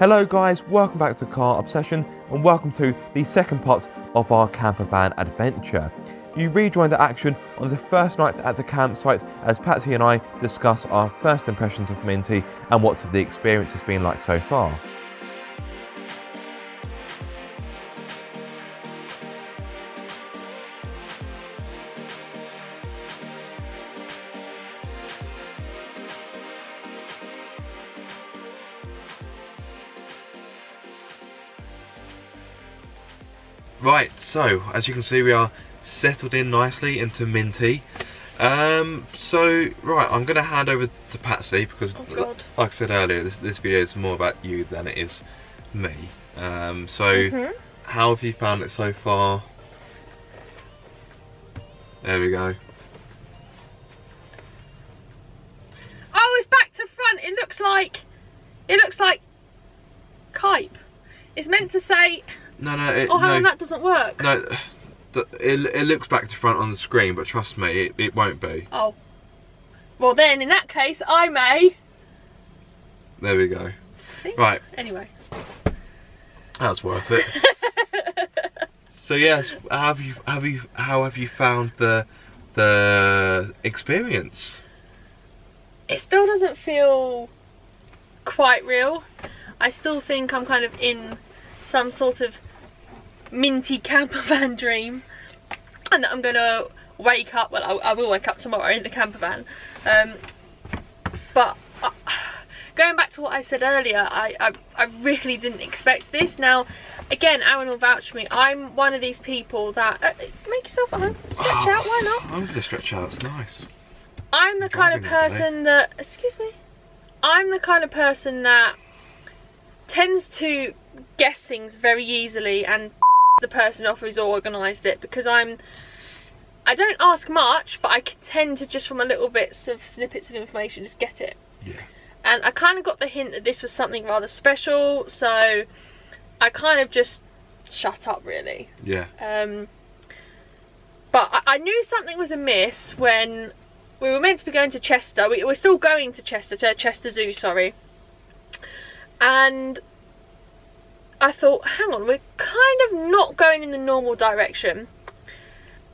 Hello guys, welcome back to Car Obsession and welcome to the second part of our campervan adventure. You rejoined the action on the first night at the campsite as Patsy and I discuss our first impressions of Minty and what the experience has been like so far. Right, so as you can see we are settled in nicely into Minty. I'm going to hand over to Patsy because like I said earlier, this video is more about you than it is me. How have you found it so far? There we go. Oh, it's back to front. It looks like Kype. It's meant to say. No. That doesn't work. No, it looks back to front on the screen, but trust me, it won't be. Oh. Well then, in that case, I may. There we go. See? Right. Anyway. That's worth it. So yes, how have you found the experience? It still doesn't feel quite real. I still think I'm kind of in some sort of Minty campervan dream, and that I'm gonna wake up. Well, I will wake up tomorrow in the campervan. But going back to what I said earlier, I really didn't expect this. Now, again, Aaron will vouch for me. I'm one of these people that make yourself at home, stretch out. Why not? I'm gonna stretch out. It's nice. I'm the kind of person that. Excuse me. I'm the kind of person that tends to guess things very easily and the person off who's organised it, because I don't ask much, but I tend to just from a little bits of snippets of information just get it. Yeah. And I kind of got the hint that this was something rather special, so I kind of just shut up really. Yeah. But I knew something was amiss when we were meant to be going to Chester. We're still going to Chester Zoo, sorry. And I thought, hang on, we're kind of not going in the normal direction.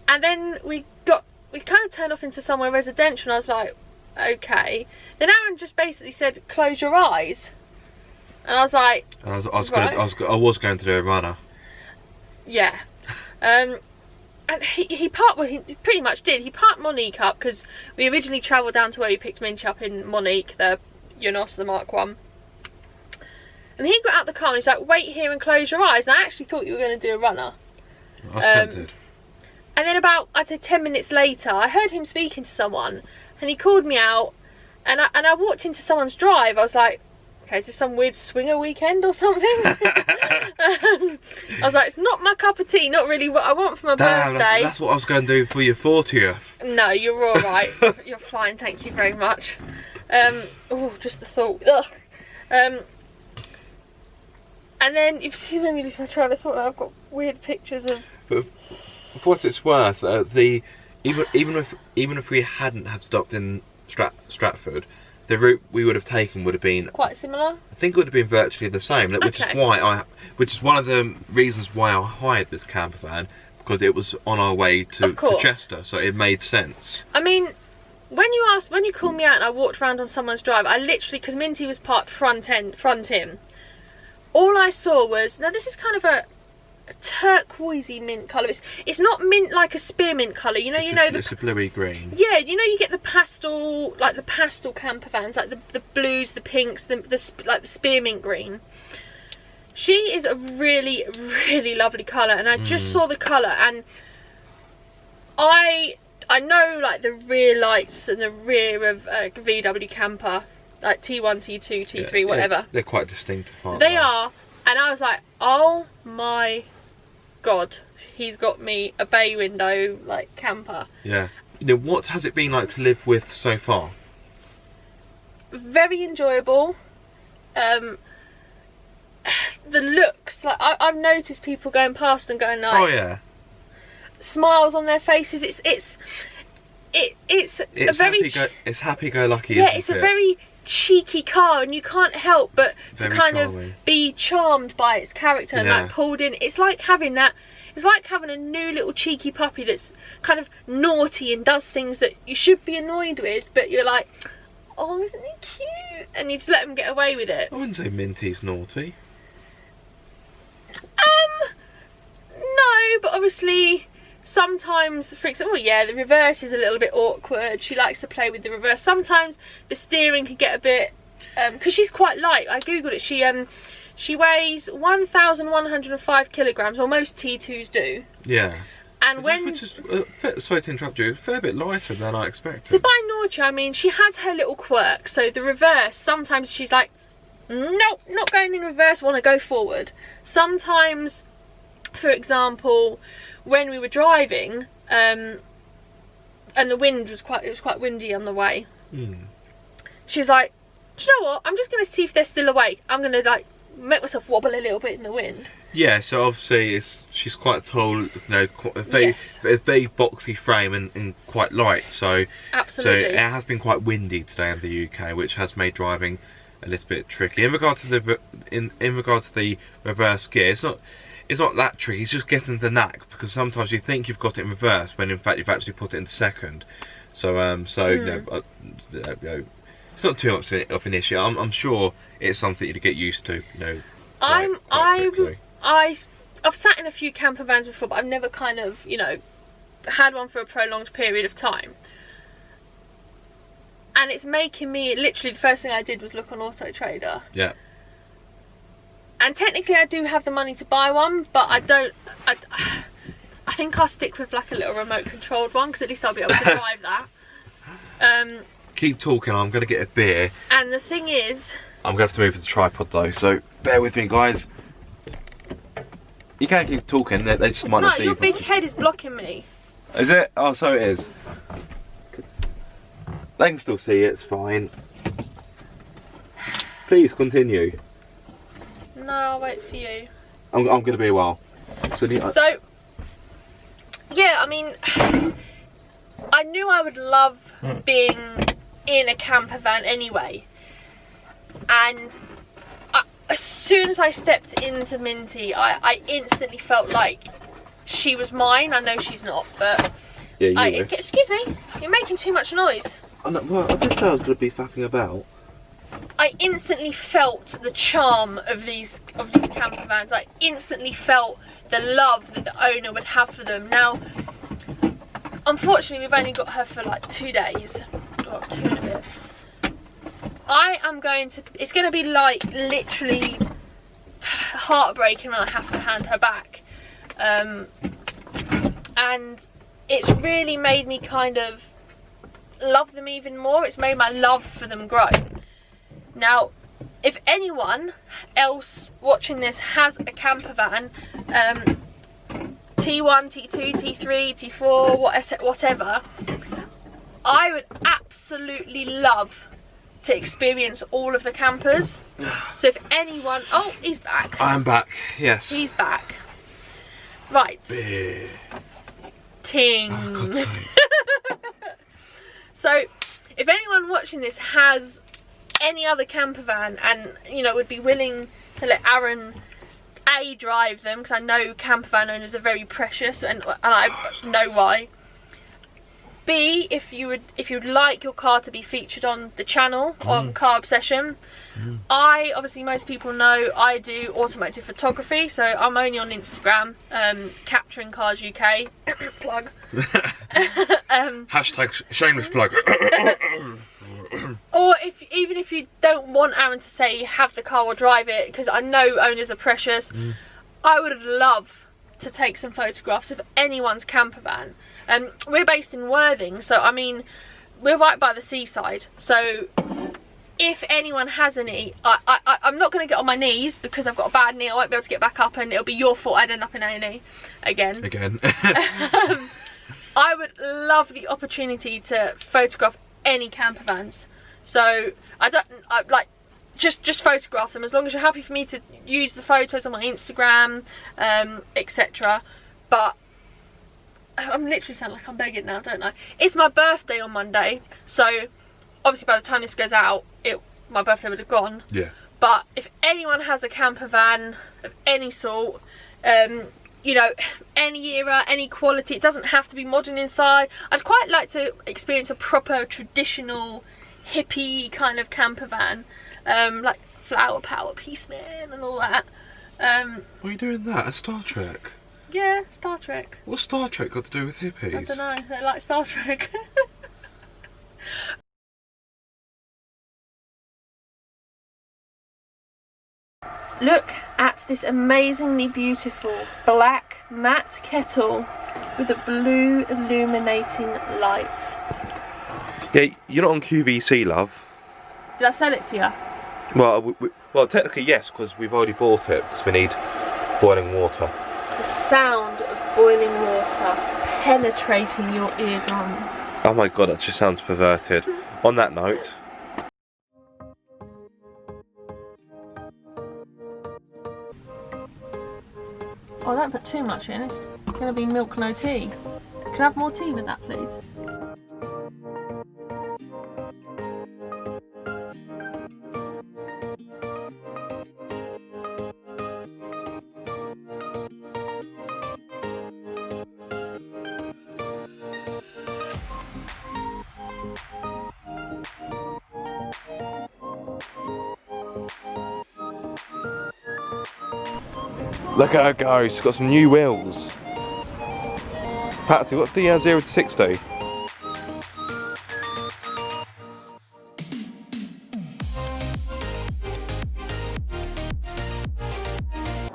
And then we kind of turned off into somewhere residential, and I was like, okay. Then Aaron just basically said, close your eyes. And I was like, I was going to do a runner. Yeah. And he pretty much did. He parked Monique up, because we originally travelled down to where we picked Minty up in Monique, the the Mark 1. And he got out the car and he's like, wait here and close your eyes. And I actually thought you were going to do a runner. I was tempted. And then about, I'd say 10 minutes later, I heard him speaking to someone. And he called me out. And I walked into someone's drive. I was like, okay, is this some weird swinger weekend or something? I was like, it's not my cup of tea. Not really what I want for my birthday. That's what I was going to do for your 40th. No, you're all right. You're fine. Thank you very much. Oh, just the thought. Ugh. And then you've seen me lose my train of thought. I've got weird pictures of. But for what it's worth, even if we hadn't have stopped in Stratford, the route we would have taken would have been quite similar. I think it would have been virtually the same. Which is one of the reasons why I hired this campervan, because it was on our way to Chester, so it made sense. I mean, when you called me out and I walked around on someone's drive, I literally, because Minty was parked front in. All I saw was, now this is kind of a turquoisey mint colour. It's not mint like a spearmint colour, it's a bluey green. Yeah, you get the pastel, like the pastel campervans, like the blues, the pinks, like the spearmint green. She is a really, really lovely colour, and I just saw the colour, and I know like the rear lights and the rear of a VW camper, like T1, T2, T3, whatever. They're quite distinctive, aren't they? They are, and I was like, oh my god, he's got me a bay window like camper. Yeah. What has it been like to live with so far? Very enjoyable. The looks, like I've noticed people going past and going like, oh yeah, smiles on their faces. It's a very it's happy-go-lucky. Yeah, it's a very cheeky car, and you can't help but Very to kind charming. of be charmed by its character and Yeah. like pulled in. It's like having that. It's like having a new little cheeky puppy that's kind of naughty and does things that you should be annoyed with, but you're like, oh, isn't he cute? And you just let him get away with it. I wouldn't say Minty's naughty. No, but obviously sometimes, for example, yeah, the reverse is a little bit awkward. She likes to play with the reverse. Sometimes the steering can get a bit, because she's quite light. I googled it. She weighs 1,105 kilograms, or most T2s do. Yeah. And Which is sorry to interrupt you, a fair bit lighter than I expected. So by naughty, I mean she has her little quirk. So the reverse, sometimes she's like, nope, not going in reverse, want to go forward. Sometimes, for example, when we were driving, and the wind was quite windy on the way. She was like, do you know what? I'm just going to see if they're still awake. I'm going to like make myself wobble a little bit in the wind. Yeah, so obviously she's quite tall, you know, a very boxy frame and quite light. So absolutely. So it has been quite windy today in the UK, which has made driving a little bit tricky. In regard to the in regard to the reverse gear, it's not that tricky. It's just getting the knack, because sometimes you think you've got it in reverse when in fact you've actually put it into second. So you know, it's not too much of an issue. I'm sure it's something to get used to. You know, quite quickly. I've sat in a few camper vans before, but I've never kind of, you know, had one for a prolonged period of time. And it's making me, literally the first thing I did was look on Auto Trader. Yeah. And technically I do have the money to buy one, but I don't, I think I'll stick with like a little remote controlled one, because at least I'll be able to drive that. Keep talking, I'm going to get a beer. And the thing is, I'm going to have to move the tripod though, so bear with me guys. You can keep talking, they just might not see you. No, your big head is blocking me. Is it? Oh, so it is. They can still see it, it's fine. Please continue. No, I'll wait for you. I'm going to be a while. So, yeah, I mean, I knew I would love being in a camper van anyway. And as soon as I stepped into Minty, I instantly felt like she was mine. I know she's not, but... Yeah, you wish. Excuse me, you're making too much noise. Well, I did say I was going to be faffing about. I instantly felt the charm of these camper vans. I instantly felt the love that the owner would have for them. Now, unfortunately, we've only got her for like 2 days, or 2 and a bit. It's going to be like literally heartbreaking when I have to hand her back. And it's really made me kind of love them even more. It's made my love for them grow. Now, if anyone else watching this has a camper van, T1, T2, T3, T4, whatever, I would absolutely love to experience all of the campers. So if anyone... Oh, he's back. I'm back, yes. He's back. Right. Beer. Ting. Oh, God's sake. So if anyone watching this has any other camper van and, you know, would be willing to let Aaron A, drive them, because I know camper van owners are very precious, and I know why. B, if you'd like your car to be featured on the channel on Car Obsession. Obviously most people know I do automotive photography, so I'm only on Instagram, Capturing Cars UK. Plug. Hashtag shameless plug. Or even if you don't want Aaron to say have the car or drive it, because I know owners are precious, I would love to take some photographs of anyone's camper van. We're based in Worthing, so I mean we're right by the seaside, so if anyone has any, I'm not going to get on my knees because I've got a bad knee. I won't be able to get back up, and it'll be your fault I'd end up in A&E again. I would love the opportunity to photograph any camper vans, so just photograph them, as long as you're happy for me to use the photos on my Instagram, etc. But I'm literally sounding like I'm begging now, don't I? It's my birthday on Monday, so obviously by the time this goes out, my birthday would have gone. Yeah. But if anyone has a camper van of any sort, you know, any era, any quality, it doesn't have to be modern inside. I'd quite like to experience a proper traditional hippie kind of camper van, like Flower Power Policeman and all that. Why are you doing that? A Star Trek? Yeah, Star Trek. What's Star Trek got to do with hippies? I don't know, they like Star Trek. Look at this amazingly beautiful black matte kettle with a blue illuminating light. Yeah, you're not on QVC, love. Did I sell it to you? Well, technically yes, because we've already bought it, because we need boiling water. The sound of boiling water penetrating your eardrums. Oh my god, that just sounds perverted. On that note... Oh, don't put too much in, it's going to be milk no tea. Can I have more tea with that, please? Look at her go, she's got some new wheels. Patsy, what's the 0 to 60?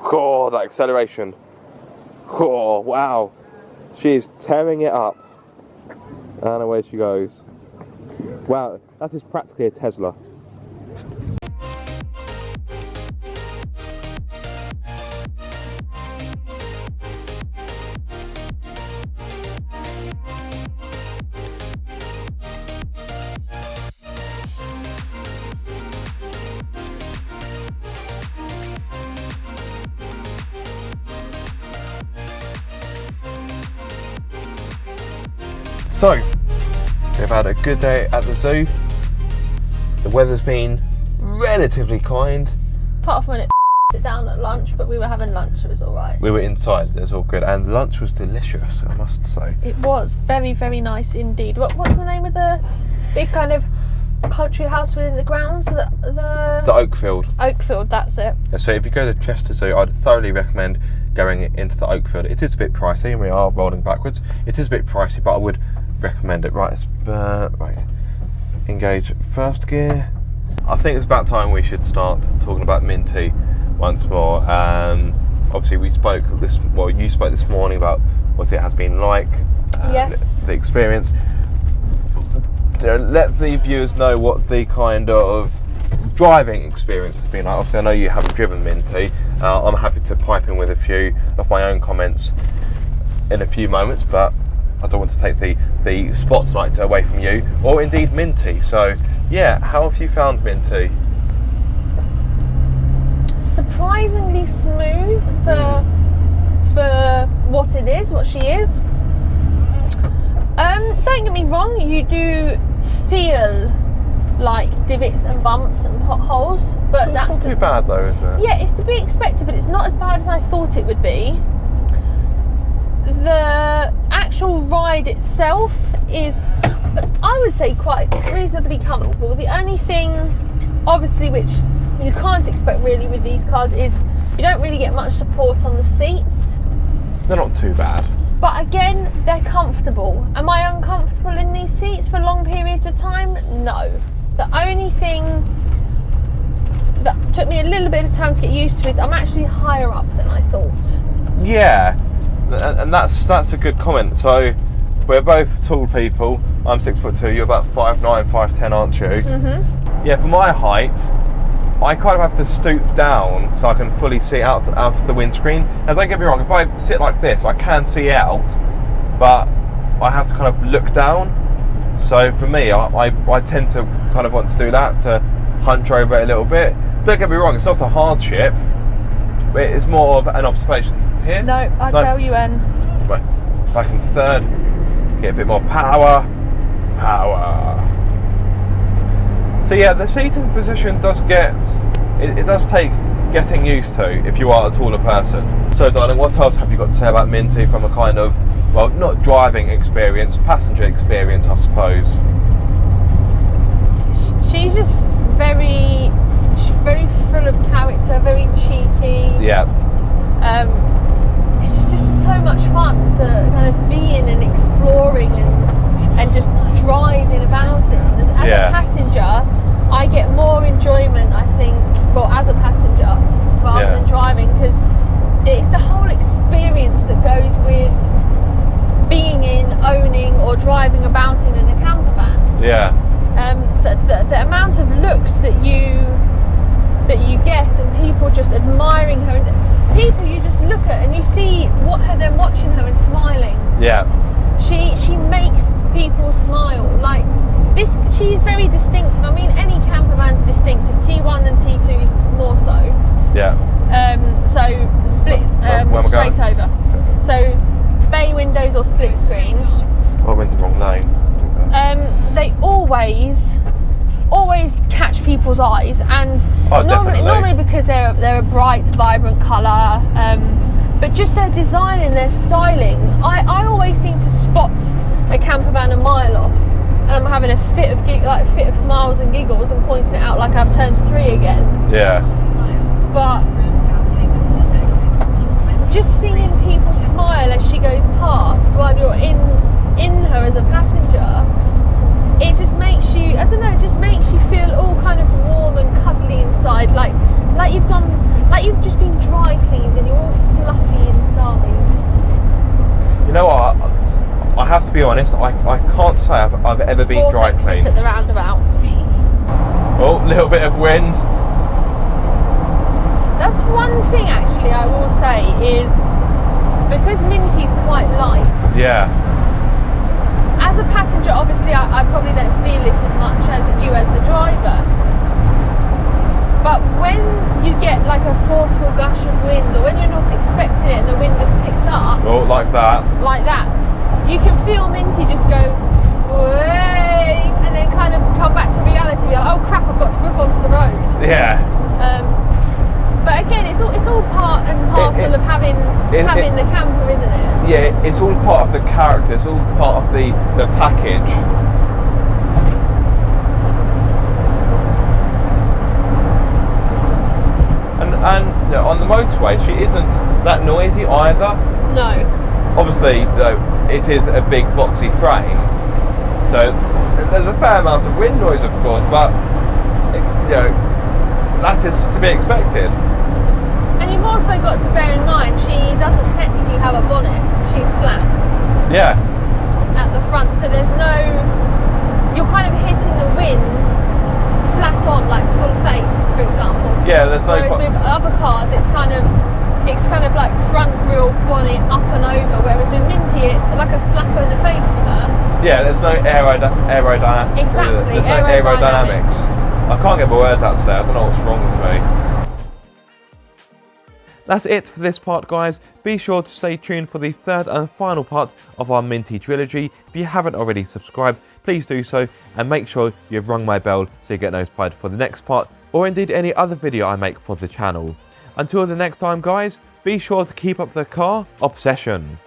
Oh, that acceleration. Oh, wow. She's tearing it up. And away she goes. Wow, that is practically a Tesla. So, we've had a good day at the zoo. The weather's been relatively kind. Apart from when it down at lunch, but we were having lunch, it was alright. We were inside, it was all good, and lunch was delicious, I must say. It was very, very nice indeed. What's the name of the big kind of country house within the grounds? The Oakfield. Oakfield, that's it. So if you go to Chester Zoo, I'd thoroughly recommend going into the Oakfield. It is a bit pricey, and we are rolling backwards. It is a bit pricey, but I would recommend it. Right, right. Engage first gear. I think it's about time we should start talking about Minty once more. Obviously, you spoke this morning about what it has been like. Yes. The experience. Let the viewers know what the kind of driving experience has been like. Obviously, I know you haven't driven Minty. I'm happy to pipe in with a few of my own comments in a few moments, but I don't want to take the spotlight away from you, or indeed Minty. So, yeah, how have you found Minty? Surprisingly smooth for what it is, what she is. Don't get me wrong, you do feel like divots and bumps and potholes, but It's not too bad though, is it? Yeah, it's to be expected, but it's not as bad as I thought it would be. The actual ride itself is, I would say, quite reasonably comfortable. The only thing, obviously, which you can't expect really with these cars is you don't really get much support on the seats. They're not too bad. But again, they're comfortable. Am I uncomfortable in these seats for long periods of time? No. The only thing that took me a little bit of time to get used to is I'm actually higher up than I thought. Yeah, and that's a good comment. So we're both tall people. I'm 6'2", you're about 5'9", 5'10", aren't you? Mm-hmm. Yeah, for my height, I kind of have to stoop down so I can fully see out of the windscreen. Now don't get me wrong, if I sit like this, I can see out, but I have to kind of look down. So for me, I tend to kind of want to do that, to hunch over it a little bit. Don't get me wrong, it's not a hardship, but it's more of an observation. Here? No, I tell you when. Right, back into third, get a bit more power. So yeah, the seating position does it does take getting used to if you are a taller person. So darling, what else have you got to say about Minty from a kind of, well, not driving experience, passenger experience, I suppose? She's just very full of character, very cheeky. Yeah. It's just so much fun to kind of be in and exploring and just driving about it. As a passenger, I get more enjoyment, I think, well, as a passenger rather than driving, because it's the whole experience that goes with being in, owning or driving about in a camper van. Yeah. The amount of looks that you get, and people just admiring her, and people you just look at and you see them watching her and smiling. Yeah. She makes people smile. Like this, she's very distinctive. I mean, any camper van's distinctive. T1 and T2 more so. Yeah. So split straight over. Okay. So bay windows or split screens. Oh, I went the wrong lane. They always catch people's eyes, and normally because they're a bright, vibrant colour, but just their design and their styling. I always seem to spot a camper van a mile off, and I'm having a fit of smiles and giggles and pointing it out like I've turned 3 again. Yeah. But just seeing people smile as she goes past while you're in her as a passenger, it just makes you, I don't know, it just makes you feel all kind of warm and cuddly inside, like you've just been dry cleaned and you're all fluffy inside. You know what? I have to be honest. I can't say I've ever been dry cleaned. At the roundabout. Oh, a little bit of wind. That's one thing actually I will say is because Minty's quite light. Yeah. As a passenger, obviously, I probably don't feel it as much as you as the driver. But when you get like a forceful gush of wind, or when you're not expecting it and the wind just picks up. Oh, like that. Like that. You can feel Minty just go, way, and then kind of come back to reality. Be like, oh crap, I've got to grip onto the road. Yeah. But again, it's all part and parcel of having the camper, isn't it? Yeah, it's all part of the character. It's all part of the package. And you know, on the motorway, she isn't that noisy either. No. Obviously, it is a big boxy frame, so there's a fair amount of wind noise, of course, but you know, that is to be expected. And you've also got to bear in mind, she doesn't technically have a bonnet, she's flat. Yeah. At the front, so there's no, you're kind of hitting the wind flat on, like full face, for example. Yeah, there's no. Whereas with other cars, it's kind of like front grille, bonnet up and over, whereas with Minty, it's like a slap in the face for her. Yeah, there's no aerodynamics. Exactly, there's no aerodynamics. I can't get my words out today, I don't know what's wrong with me. That's it for this part, guys. Be sure to stay tuned for the third and final part of our Minty trilogy. If you haven't already subscribed, please do so, and make sure you've rung my bell so you get notified for the next part, or indeed any other video I make for the channel. Until the next time, guys, be sure to keep up the car obsession.